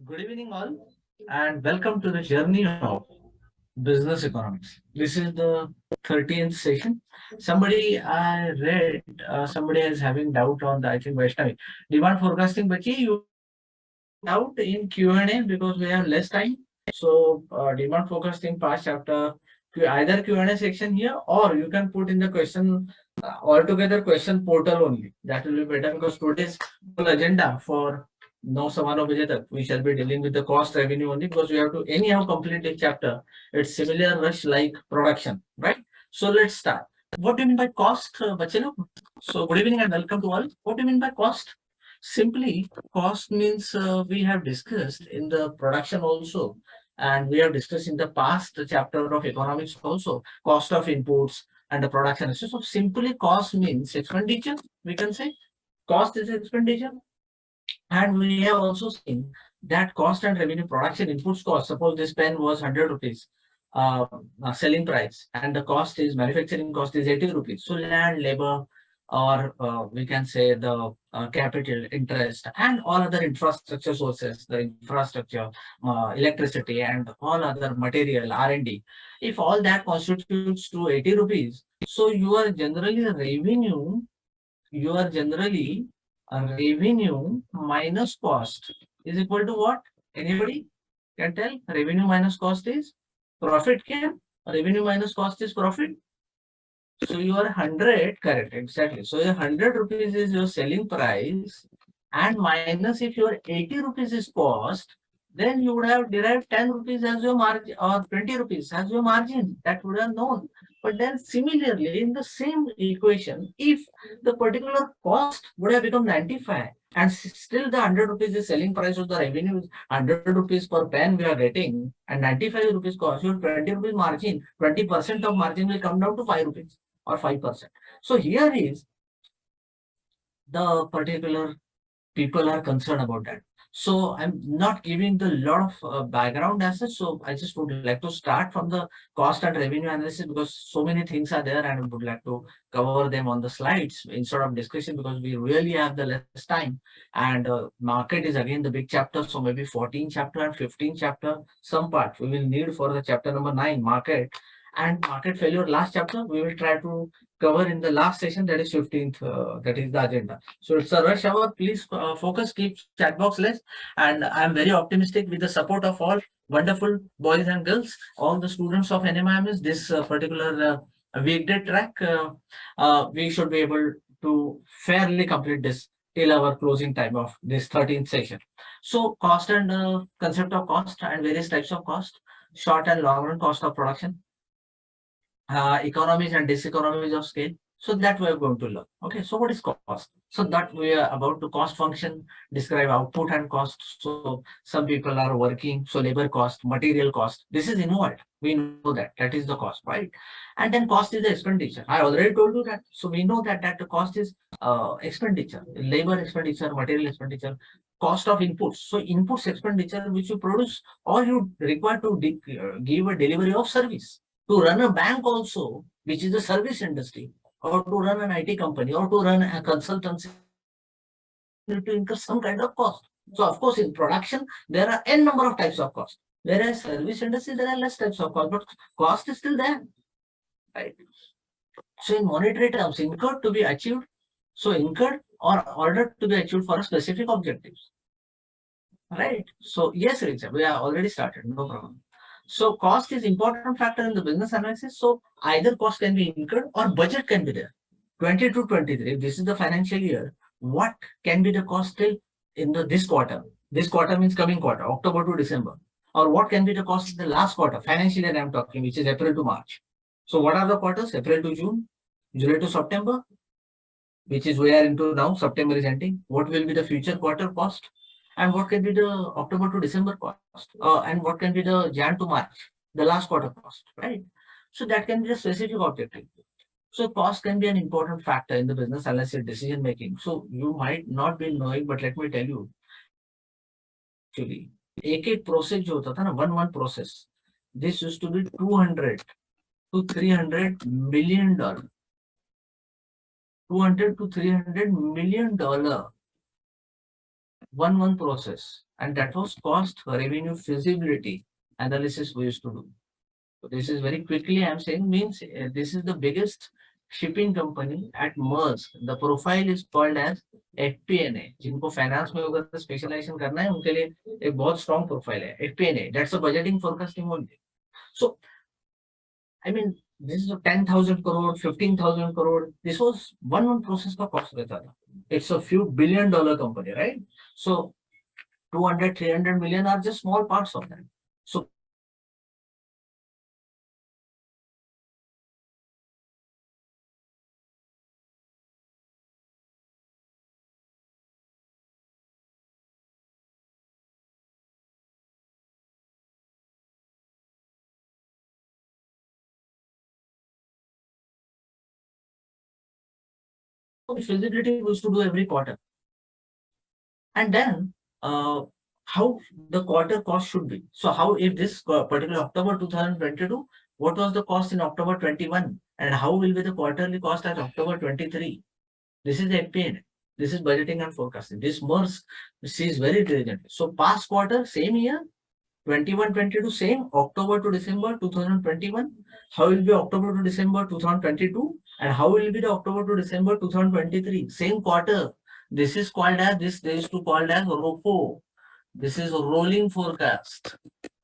Good evening, all, and welcome to the journey of business economics. This is the 13th session. Somebody I read, somebody is having doubt on the, I think, Vaishnavi. Demand forecasting, Bachi, you doubt in Q&A because we have less time. So, demand forecasting past chapter, either Q&A section here or you can put in the question altogether question portal only. That will be better because today's whole agenda for no Samano Vijatak, we shall be dealing with the cost revenue only because we have to anyhow complete this chapter. It's similar rush like production, right? So let's start. What do you mean by cost, Bachelo? So good evening and welcome to all. What do you mean by cost? Simply, cost means we have discussed in the production also, and we have discussed in the past chapter of economics also, cost of inputs and the production. So simply cost means expenditure, we can say. Cost is expenditure. And we have also seen that cost and revenue production inputs cost. Suppose this pen was 100 rupees selling price, and the cost is manufacturing cost is 80 rupees. So land, labor, or we can say the capital, interest, and all other infrastructure sources, the infrastructure, electricity, and all other material R&D. If all that constitutes to 80 rupees, so you are generally revenue minus cost is equal to what? Anybody can tell? Revenue minus cost is profit. Can revenue minus cost is profit? So your 100, correct, exactly. So your 100 rupees is your selling price, and minus if your 80 rupees is cost, then you would have derived 10 rupees as your margin or 20 rupees as your margin. That would have known. But then similarly, in the same equation, if the particular cost would have become 95 and still the 100 rupees is selling price of the revenue is 100 rupees per pen we are getting and 95 rupees cost, your 20 rupees margin, 20% of margin will come down to 5 rupees or 5%. So here is the particular people are concerned about that. So I'm not giving the lot of background as such. So I just would like to start from the cost and revenue analysis because so many things are there and I would like to cover them on the slides instead of discussion because we really have the less time. And market is again the big chapter. So maybe 14 chapter and 15 chapter, some part we will need for the chapter number 9, market. And market failure last chapter, we will try to cover in the last session, that is 15th, that is the agenda. So it's a rush hour. Please focus, keep chat box less. And I'm very optimistic with the support of all wonderful boys and girls, all the students of NMIMS, this particular weekday track, we should be able to fairly complete this till our closing time of this 13th session. So cost and concept of cost and various types of cost, short and long run cost of production, economies and diseconomies of scale. So that we are going to learn. Okay, so what is cost? So that we are about to cost function, describe output and cost. So some people are working, so labor cost, material cost. This is involved. We know that. That is the cost, right? And then cost is the expenditure. I already told you that. So we know that the cost is expenditure, labor expenditure, material expenditure, cost of inputs. So inputs expenditure which you produce or you require to give a delivery of service. To run a bank also, which is a service industry, or to run an IT company, or to run a consultancy, you need to incur some kind of cost. So of course, in production, there are n number of types of cost. Whereas service industry, there are less types of cost, but cost is still there, right? So in monetary terms, incurred to be achieved, so incurred or ordered to be achieved for a specific objectives, right? So yes, Richard, we are already started, no problem. So cost is important factor in the business analysis. So either cost can be incurred or budget can be there. 20 to 23, this is the financial year. What can be the cost till in this quarter? This quarter means coming quarter, October to December. Or what can be the cost in the last quarter, financial year I'm talking, which is April to March. So what are the quarters? April to June, July to September, which is we are into now, September is ending. What will be the future quarter cost? And what can be the October to December cost, and what can be the Jan to March, the last quarter cost, right? So that can be a specific objective. So cost can be an important factor in the business analysis decision making. So you might not be knowing, but let me tell you, actually, एक process जो होता था ना, one process, this used to be 200 to 300 million dollar, 200 to 300 million dollar. one process, and that was cost revenue feasibility analysis we used to do. So this is very quickly I'm saying means this is the biggest shipping company at Maersk. The profile is called as FP&A. जिनको finance में अगर specialization करना है उनके लिए एक बहुत strong profile है FP&A. That's a budgeting forecasting only. So I mean this is a 10,000 crore, 15,000 crore. This was one process का cost रहता था. It's a few $billion company, right? So 200, 300 million are just small parts of that. So feasibility we used to do every quarter. And then how the quarter cost should be. So how if this particular October 2022, what was the cost in October 21 and how will be the quarterly cost at October 23? This is the FP&A. This is budgeting and forecasting. This MERS is very diligent. So past quarter, same year, 21-22, same October to December 2021. How will be October to December 2022 and how will be the October to December 2023? Same quarter. This is called as this. They used to called as ROFO. This is rolling forecast.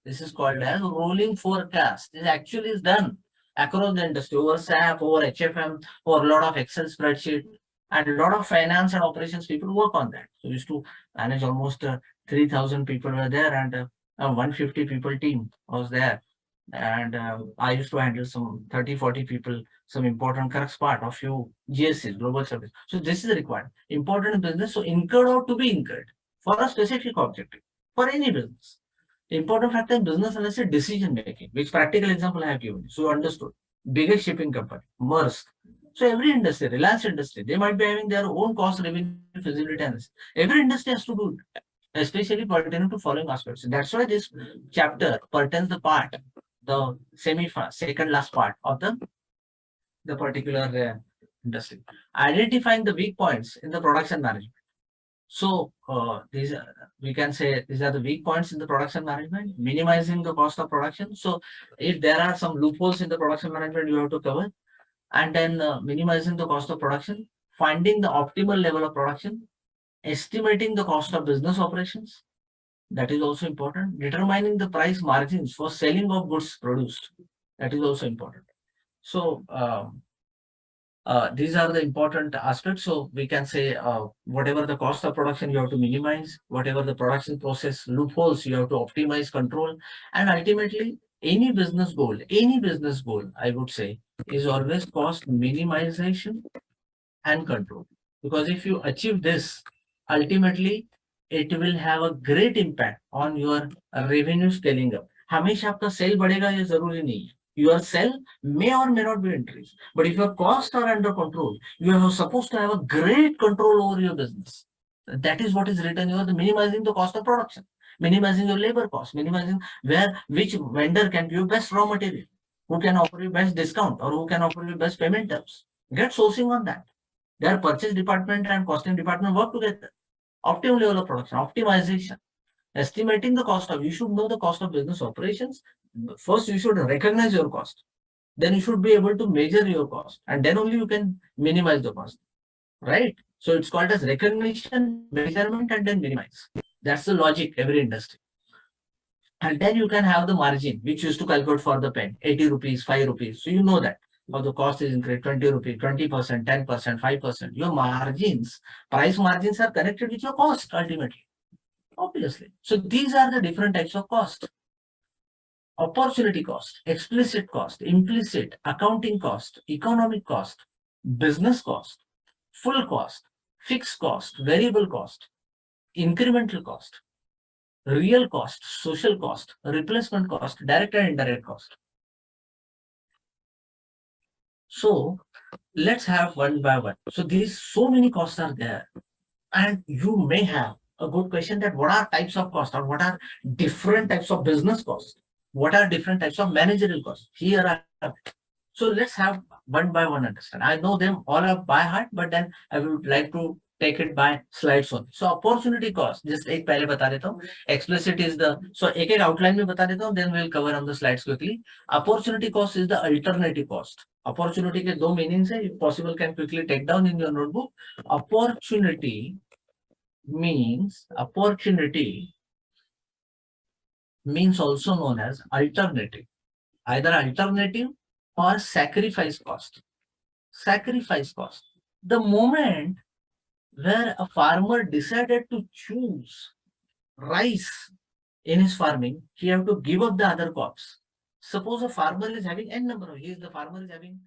This is called as rolling forecast. This actually is done across the industry over SAP, over HFM, over a lot of Excel spreadsheet, and a lot of finance and operations people work on that. So we used to manage almost 3,000 people were there and a 150 people team was there. And I used to handle some 30-40 people, some important crux part of few GSCs, global service. So this is required. Important business, so incurred or to be incurred for a specific objective for any business. The important factor in business analysis decision making, which practical example I have given you. So you understood. Biggest shipping company, Maersk. So every industry, Reliance industry, they might be having their own cost revenue feasibility analysis. Every industry has to do it, especially pertaining to following aspects. That's why this chapter pertains the part, the second last part of the particular industry. Identifying the weak points in the production management. So these are, we can say these are the weak points in the production management, minimizing the cost of production. So if there are some loopholes in the production management, you have to cover, and then minimizing the cost of production, finding the optimal level of production, estimating the cost of business operations. That is also important. Determining the price margins for selling of goods produced. That is also important. So these are the important aspects. So we can say whatever the cost of production you have to minimize, whatever the production process loopholes you have to optimize, control, and ultimately any business goal, I would say, is always cost minimization and control. Because if you achieve this, ultimately it will have a great impact on your revenue scaling up. हमेशा आपका cell बढ़ेगा ये जरूरी नहीं है. Your sell may or may not be increased, but if your costs are under control, you are supposed to have a great control over your business. That is what is written. You are minimizing the cost of production, minimizing your labor cost, minimizing which vendor can give you best raw material, who can offer you best discount, or who can offer you best payment terms. Get sourcing on that. Their purchase department and costing department work together. Optimal level of production, optimization, estimating the cost of. You should know the cost of business operations. First, you should recognize your cost. Then you should be able to measure your cost, and then only you can minimize the cost, right? So it's called as recognition, measurement, and then minimize. That's the logic every industry. And then you can have the margin, which you used to calculate for the pen, 80 rupees, 5 rupees. So you know that how the cost is increased, 20 rupees, 20%, 10%, 5%. Your margins, price margins are connected with your cost ultimately, obviously. So these are the different types of cost. Opportunity cost, explicit cost, implicit, accounting cost, economic cost, business cost, full cost, fixed cost, variable cost, incremental cost, real cost, social cost, replacement cost, direct and indirect cost. So let's have one by one. So these so many costs are there, and you may have a good question that what are types of cost or what are different types of business costs? What are different types of managerial costs? Here I have. So let's have one by one understand. I know them all up by heart, but then I would like to take it by slides only. So opportunity cost, just एक पहले बता देता हूँ. Explicit is the, so एक एक outline में बता देता हूँ, then we'll cover on the slides quickly. Opportunity cost is the alternative cost. Opportunity के दो meanings है, if possible can quickly take down in your notebook. Opportunity means also known as alternative, either alternative or sacrifice cost. Sacrifice cost. The moment where a farmer decided to choose rice in his farming, he have to give up the other crops. Suppose a farmer is having n number of, the farmer is having